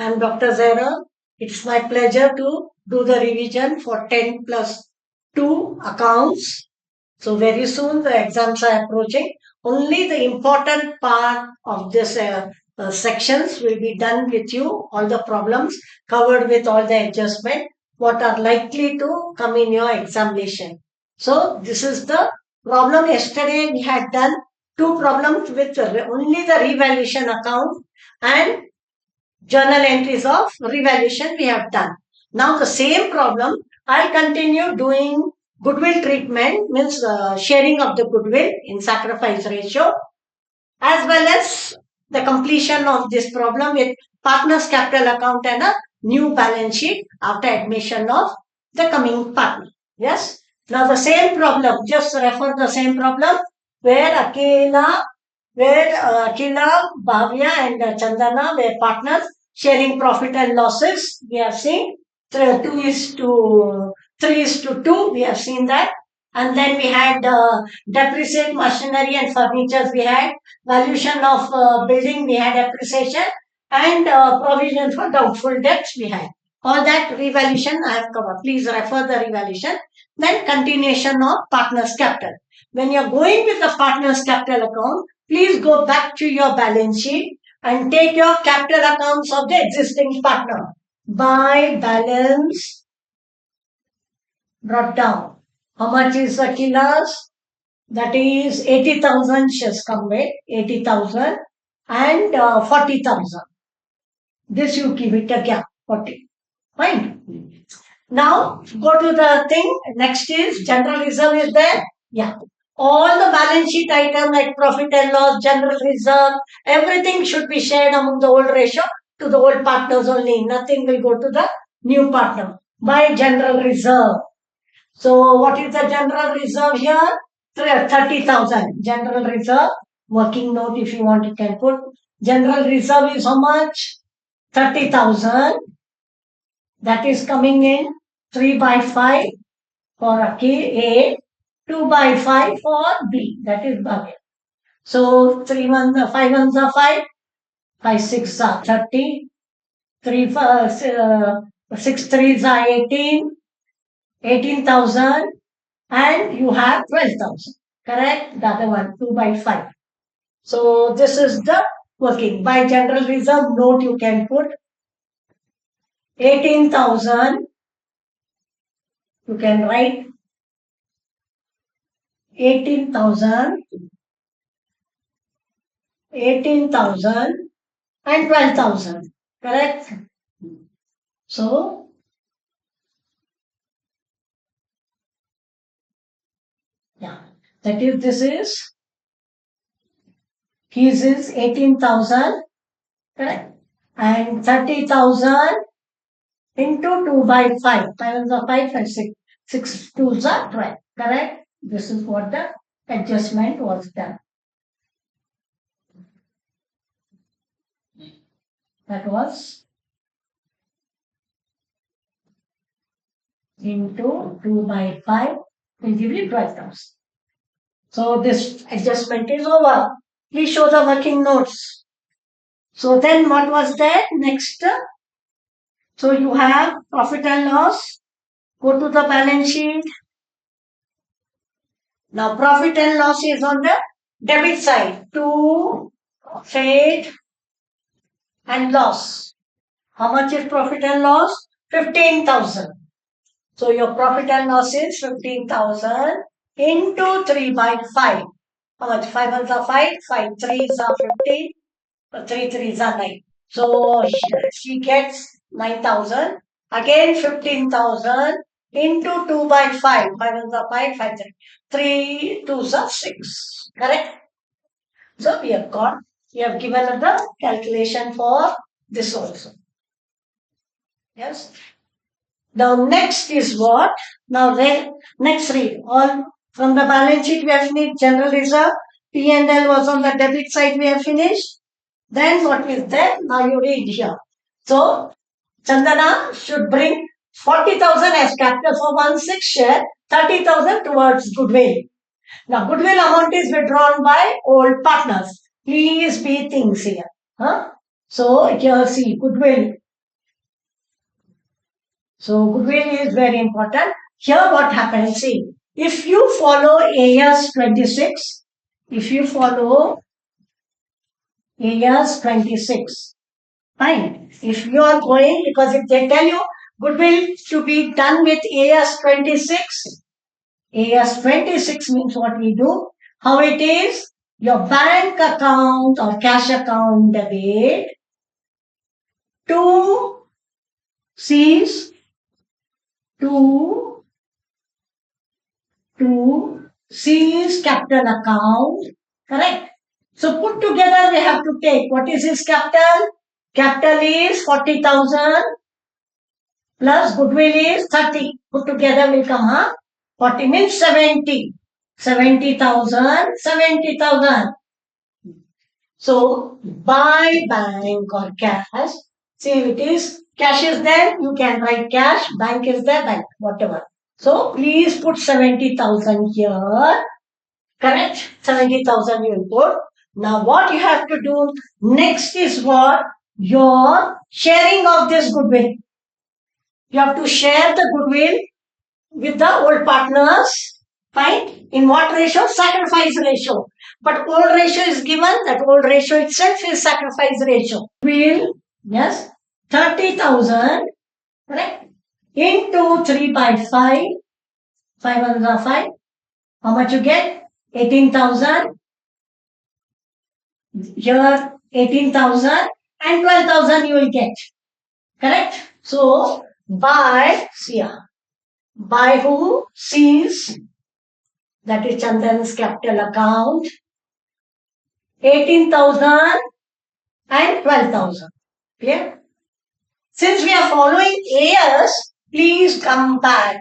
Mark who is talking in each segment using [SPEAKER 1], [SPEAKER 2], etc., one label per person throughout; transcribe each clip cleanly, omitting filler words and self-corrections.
[SPEAKER 1] I'm Dr. Zaira. It's my pleasure to do the revision for 10 plus 2 accounts. So very soon the exams are approaching. Only the important part of this sections will be done with you. All the problems covered with all the adjustment what are likely to come in your examination. So this is the problem. Yesterday we had done two problems with only the revaluation account and journal entries of revaluation we have done. Now the same problem, I'll continue doing goodwill treatment, means sharing of the goodwill in sacrifice ratio, as well as the completion of this problem with partners capital account and a new balance sheet after admission of the coming partner. Yes. Now the same problem, just refer the same problem where Akila, Bhavya and Chandana were partners sharing profit and losses. We have seen 2 is to 3 is to 2. We have seen that. And then we had depreciate machinery and furnitures. We had valuation of building. We had appreciation and provision for doubtful debts. We had all that revaluation I have covered. Please refer the revaluation. Then continuation of partners capital. When you are going with the partners capital account, please go back to your balance sheet and take your capital accounts of the existing partner. By balance brought down. How much is Akila's? That is 80,000 she has come with, 80,000 and 40,000. This you give it a gap, 40. Fine. Now go to the thing. Next is general reserve is there. Yeah. All the balance sheet item like profit and loss, general reserve, everything should be shared among the old ratio to the old partners only. Nothing will go to the new partner by general reserve. So what is the general reserve here? 30,000. General reserve, working note if you want you can put. General reserve is how much? 30,000. That is coming in 3 by 5 for A, 2 by 5 for B. That is Bhavya. So 5 ones are 5, 5 6 are 30, 6 3s are 18, 18,000 and you have 12,000. Correct? The other one, 2 by 5. So this is the working. By general reserve note you can put 18,000. You can write 18,000 and 12,000. Correct? So, yeah, that is, this is, his is 18,000, correct? And 30,000 into 2 by 5. 5 ones are 5 and 6. 6 twos are 12. Correct? This is what the adjustment was done. That was into 2 by 5 will give you 12,000. So this adjustment is over. Please show the working notes. So then what was there next? So you have profit and loss. Go to the balance sheet. Now profit and loss is on the debit side. To trade and loss. How much is profit and loss? 15,000. So your profit and loss is 15,000 into 3 by 5. How much? 5 ones are 5, 5 threes are 15, 3 threes are 9. So she gets 9,000. Again 15,000 into 2 by 5. 5 ones are 5, 5 3. 3 twos are 6. Correct? So we have given the calculation for this also. Yes. Now next is what? Now next read. All from the balance sheet we have finished. General reserve. P&L was on the debit side we have finished. Then what is there? Now you read here. So Chandana should bring 40,000 as capital for 1/6 share, 30,000 towards goodwill. Now goodwill amount is withdrawn by old partners. Please be things here. Huh? So here see goodwill. So goodwill is very important. Here what happens, see, if you follow AS 26, if you follow AS 26, fine. If you are going, because if they tell you goodwill to be done with AS 26, AS 26 means what we do, how it is, your bank account or cash account debit to cease to seize capital account, correct? So put together they have to take, what is his capital? Capital is 40,000 plus goodwill is 30. Put together will come, 40 means 70. 70,000, 70,000. So by bank or cash, see if it is cash is there, you can write cash, bank is there, bank, whatever. So please put 70,000 here. Correct? 70,000 you will put. Now what you have to do next is what? Your sharing of this goodwill. You have to share the goodwill with the old partners. Fine. In what ratio? Sacrifice ratio. But old ratio is given. That old ratio itself is sacrifice ratio. Will, yes, 30,000, correct? Into 3 by 5. 5 under 5. How much you get? 18,000. Here 18,000 and 12,000 you will get. Correct? So by, see, by who sees, that is Chandan's capital account, 18,000 and 12,000. Clear? Since we are following AS, please come back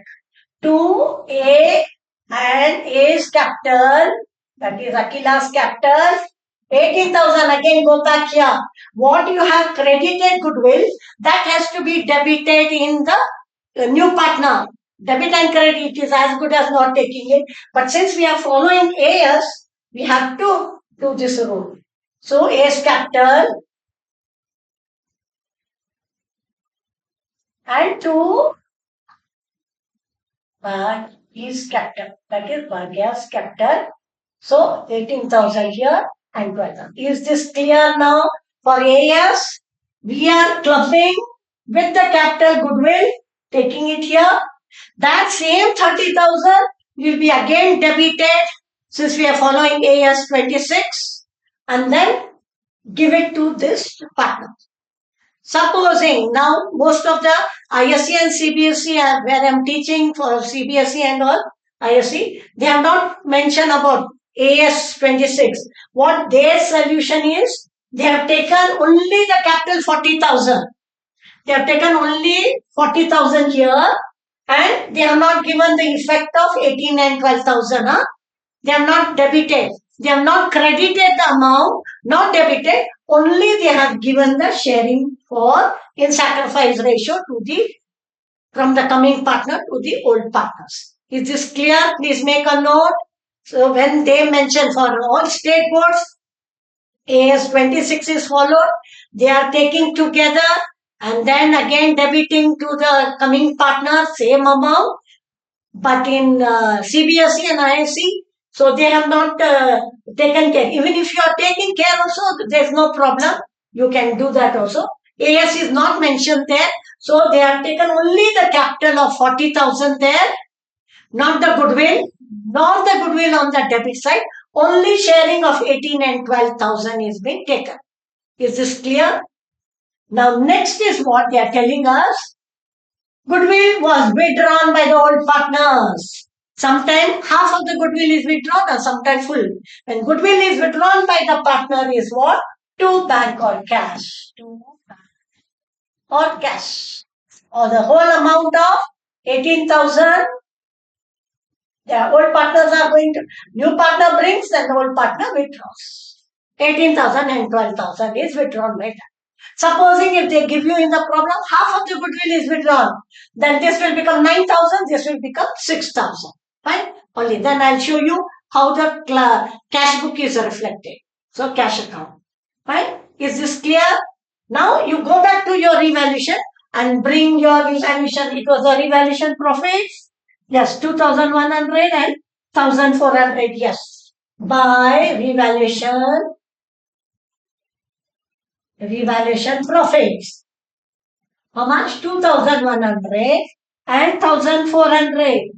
[SPEAKER 1] to A and A's capital, that is Akila's capital, 18,000. Again go back here. What you have credited goodwill, that has to be debited in the new partner. Debit and credit is as good as not taking it. But since we are following AS, we have to do this rule. So A's capital and to his capital. That is Bhagya's capital. So 18,000 here and 12,000. Is this clear now for AS? We are clubbing with the capital goodwill, taking it here. That same 30,000 will be again debited since we are following AS 26 and then give it to this partner. Supposing now most of the ISC and CBSE where I am teaching for CBSE and all ISC, they have not mentioned about AS 26. What their solution is, they have taken only the capital 40,000. They have taken only 40,000 here and they have not given the effect of 18 and 12,000. They have not debited. They have not credited the amount, not debited. Only they have given the sharing for in sacrifice ratio to the from the coming partner to the old partners. Is this clear? Please make a note. So when they mention for all state boards, AS 26 is followed. They are taking together and then again debiting to the coming partner same amount. But in CBSE and ISC, so they have not taken care. Even if you are taking care also, there is no problem. You can do that also. AS is not mentioned there. So they have taken only the capital of 40,000 there, not the goodwill, not the goodwill on the debit side. Only sharing of 18 and 12,000 is being taken. Is this clear? Now next is what they are telling us. Goodwill was withdrawn by the old partners. Sometimes half of the goodwill is withdrawn or sometimes full. When goodwill is withdrawn by the partner is what? To bank or cash. To bank or cash. Or the whole amount of 18,000. The old partners are going to, new partner brings and the old partner withdraws. 18,000 and 12,000 is withdrawn by that. Supposing if they give you in the problem, half of the goodwill is withdrawn, then this will become 9,000, this will become 6,000. Fine? Only then I'll show you how the cash book is reflected. So cash account. Fine? Is this clear? Now you go back to your revaluation. and bring your revaluation. It was a revaluation profits. Yes, 2,100 and 1,400. Yes. By revaluation profits. How much? 2,100 and 1,400.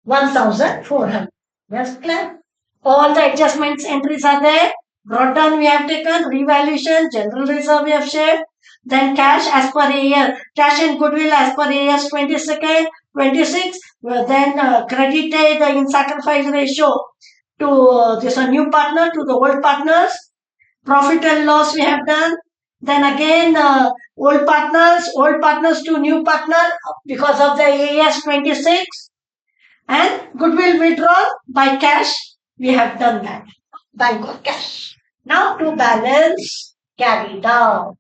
[SPEAKER 1] 1,400. Yes, clear? All the adjustments entries are there. Brought down we have taken, revaluation, general reserve we have shared, then cash as per AS, cash and goodwill as per AS 22nd, 26, then credited in sacrifice ratio to this a new partner to the old partners, profit and loss we have done, then again old partners to new partner because of the AS 26, and goodwill withdrawn by cash, we have done that. Bank or cash. Now to balance, carry down.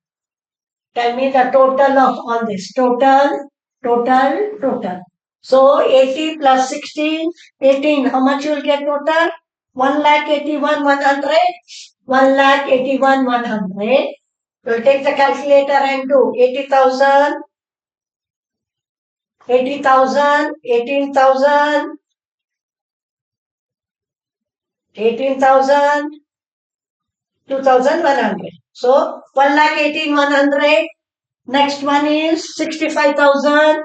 [SPEAKER 1] Tell me the total of all this. Total. So 80 plus 16, 18. How much you will get total? 1,81,100. 1,81,100. You'll take the calculator and do 80,000, 80,000, 18,000, 18,000, 2,100. So 1,18,100. Next one is 65,000,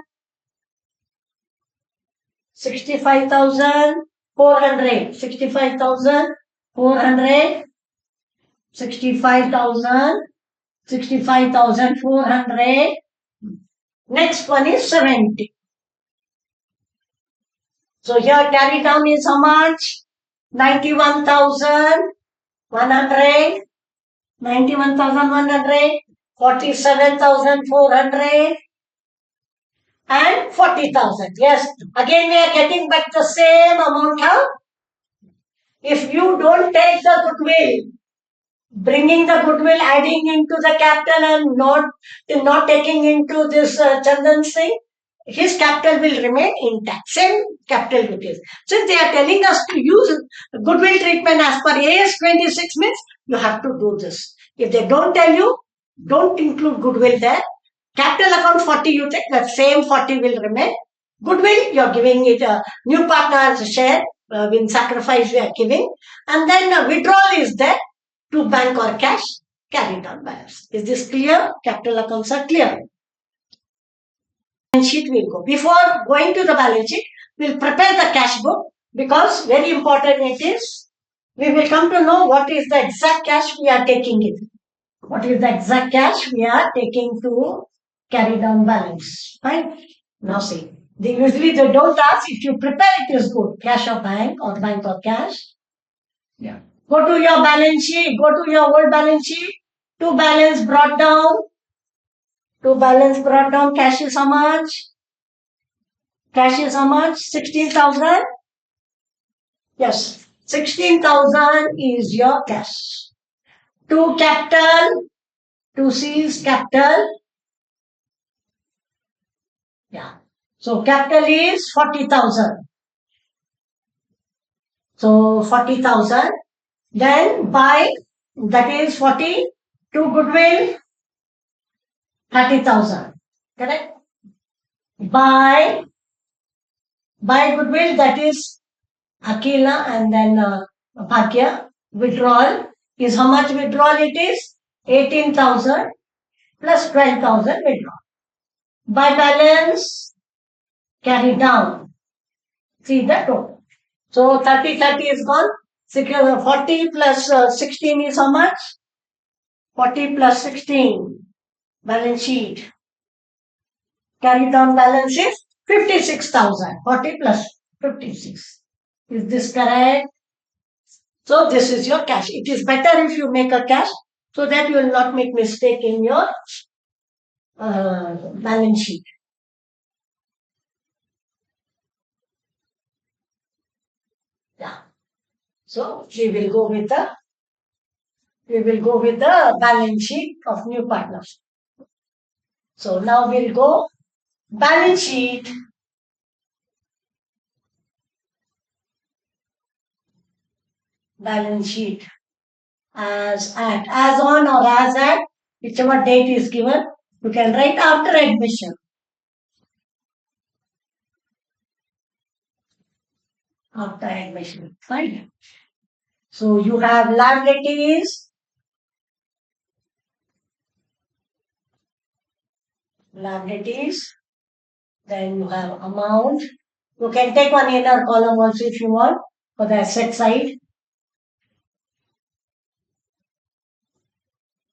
[SPEAKER 1] 65,400, 65,400, 65,000, 65,400. Next one is 70. So here carry down is how much? 91,100, 91,100, 47,400 and 40,000. Yes, again we are getting back the same amount. How? If you don't take the goodwill, bringing the goodwill, adding into the capital and not taking into this Chandan's thing, his capital will remain intact. Same capital it is. Since they are telling us to use goodwill treatment as per AS 26 means you have to do this. If they don't tell you, don't include goodwill there. Capital account 40 you take, that same 40 will remain. Goodwill, you're giving it a new partner's share, in sacrifice we are giving. And then withdrawal is there to bank or cash, carry down balance. Is this clear? Capital accounts are clear. Balance sheet will go. Before going to the balance sheet, we'll prepare the cash book because very important it is. We will come to know what is the exact cash we are taking it. What is the exact cash we are taking to carry down balance. Fine. Now see. Usually they don't ask if you prepare it is good. Cash or bank or cash. Yeah. Go to your balance sheet. Go to your old balance sheet. To balance brought down. Cash is how much? Cash is how much? 16,000. Yes. 16,000 is your cash. To capital. To seize capital. Yeah. So capital is 40,000. So 40,000. Then by, that is 40, to goodwill 30,000. Correct? By goodwill, that is Akila and then Bhagya. Withdrawal is how much withdrawal it is? 18,000 plus 12,000 withdrawal. By balance, carry down. See the total. So 30 is gone. 40 plus 16 is how much? 40 plus 16. Balance sheet. Carry down balance is 56,000. 40 plus 56. Is this correct? So this is your cash. It is better if you make a cash so that you will not make mistake in your balance sheet. Yeah. So we will go with the balance sheet of new partners. So now we'll go balance sheet. Balance sheet as on or as at whichever date is given, You can write after admission. After admission. Fine. So you have liabilities. Liabilities. Then you have amount. You can take one inner column also if you want for the asset side.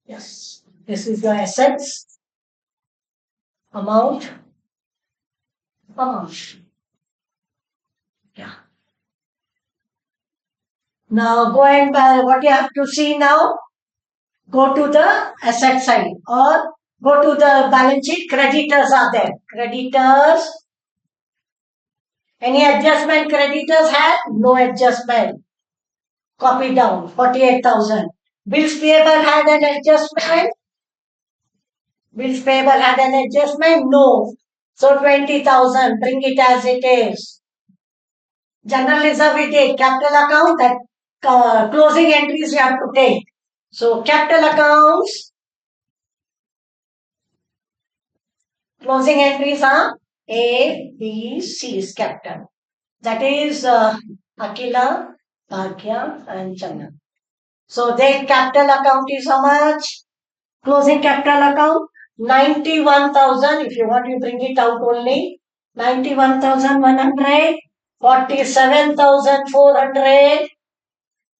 [SPEAKER 1] Yes. This is your assets. Amount. Amount. Yeah. Now go and what you have to see now, go to the asset side or go to the balance sheet. Creditors are there. Creditors. Any adjustment creditors have? No adjustment. Copy down. 48,000. Bills payable had an adjustment. Bills payable had an adjustment? No. So 20,000. Bring it as it is. General reserve we take. Capital account, that closing entries you have to take. So capital accounts, closing entries are A, B, C is capital. That is Akila, Bhagya and Chandan. So their capital account is how much? Closing capital account 91,000. If you want, you bring it out only 91,100, 47,400,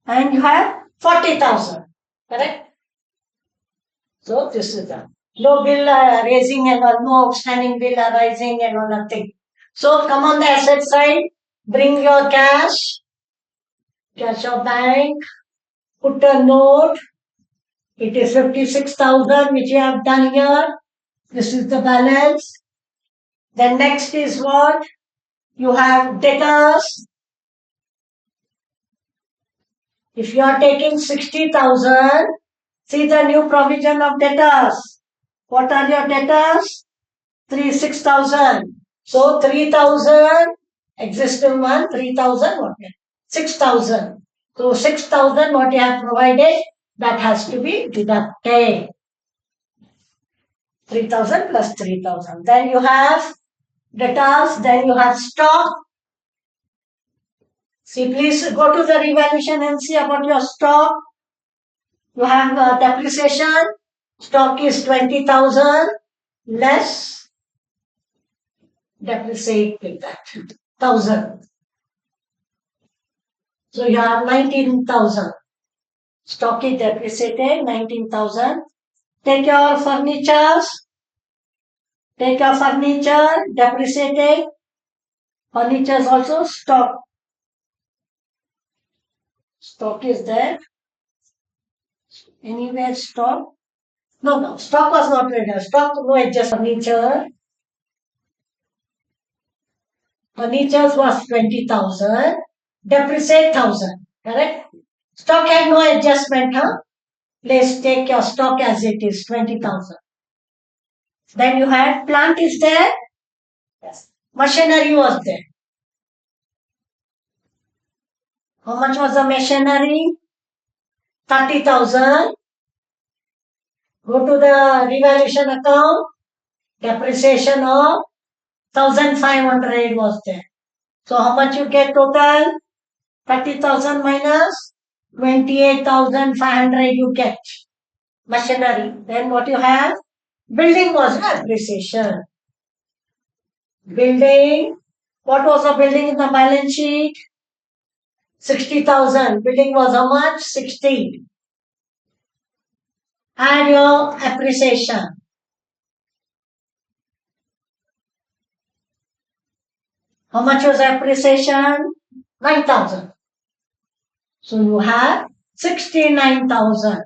[SPEAKER 1] and you have 40,000. Correct? So this is the no bill raising and no outstanding bill arising and no nothing. So come on the asset side, bring your cash of bank, put a note. It is 56,000 which you have done here. This is the balance. Then next is what? You have debtors. If you are taking 60,000, see the new provision of debtors. What are your debtors? 6,000. So 3,000, existing one, 3,000, what? 6,000. So 6,000 what you have provided, that has to be deducted. 3,000 plus 3,000. Then you have debtors, then you have stock. See, please go to the revaluation and see about your stock. You have depreciation. Stock is 20,000 less depreciate with that 1,000. So you have 19,000. Stock is depreciated 19,000. Take your furnitures. Take your furniture depreciated. Furnitures also stock. Stock is there. Anywhere stock? No. Stock was not there. Stock no adjust furniture. Furnitures was 20,000. Depreciate 1,000. Correct? Stock had no adjustment, huh? Please take your stock as it is, 20,000. Then you had plant is there. Yes. Machinery was there. How much was the machinery? 30,000. Go to the revaluation account. Depreciation of 1,500 was there. So how much you get total? 30,000 minus 28,500 you get. Machinery. Then what you have? Building was appreciation. Building. What was the building in the balance sheet? 60,000. Building was how much? 60. Add your appreciation. How much was appreciation? 9,000. So you have 69,000.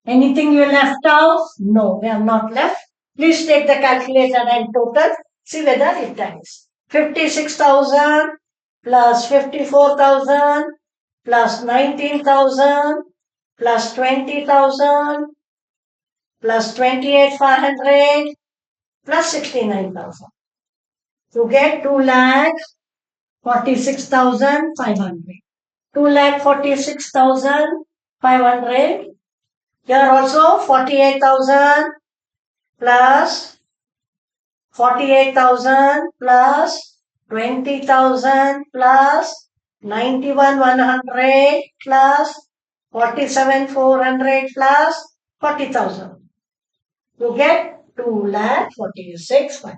[SPEAKER 1] Anything you left out? No, we have not left. Please take the calculator and total. See whether it tallies. 56,000 plus 54,000 plus 19,000 plus 20,000 plus 28,500 plus 69,000. You get 2,46,500. 2,46,500. Here also 48,000 plus 48,000 plus 20,000 plus 91,100 plus 47,400 plus 40,000. You get 2,46,500.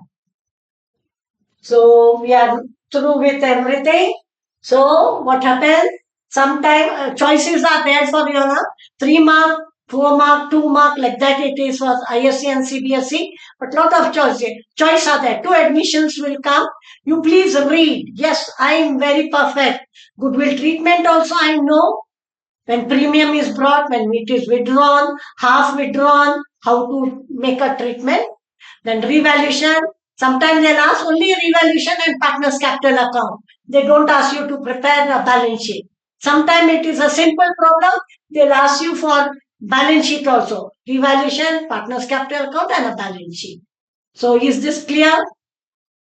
[SPEAKER 1] So we are through with everything. So what happened? Sometimes choices are there for 3 mark, 4 mark, 2 mark, like that it is for ISC and CBSE. But lot of choice are there. 2 admissions will come. You please read. Yes, I am very perfect. Goodwill treatment also I know. When premium is brought, when it is withdrawn, half withdrawn, how to make a treatment. Then revaluation. Sometimes they'll ask only revaluation and partner's capital account. They don't ask you to prepare a balance sheet. Sometimes it is a simple problem. They'll ask you for balance sheet also. Revaluation, partner's capital account and a balance sheet. So is this clear?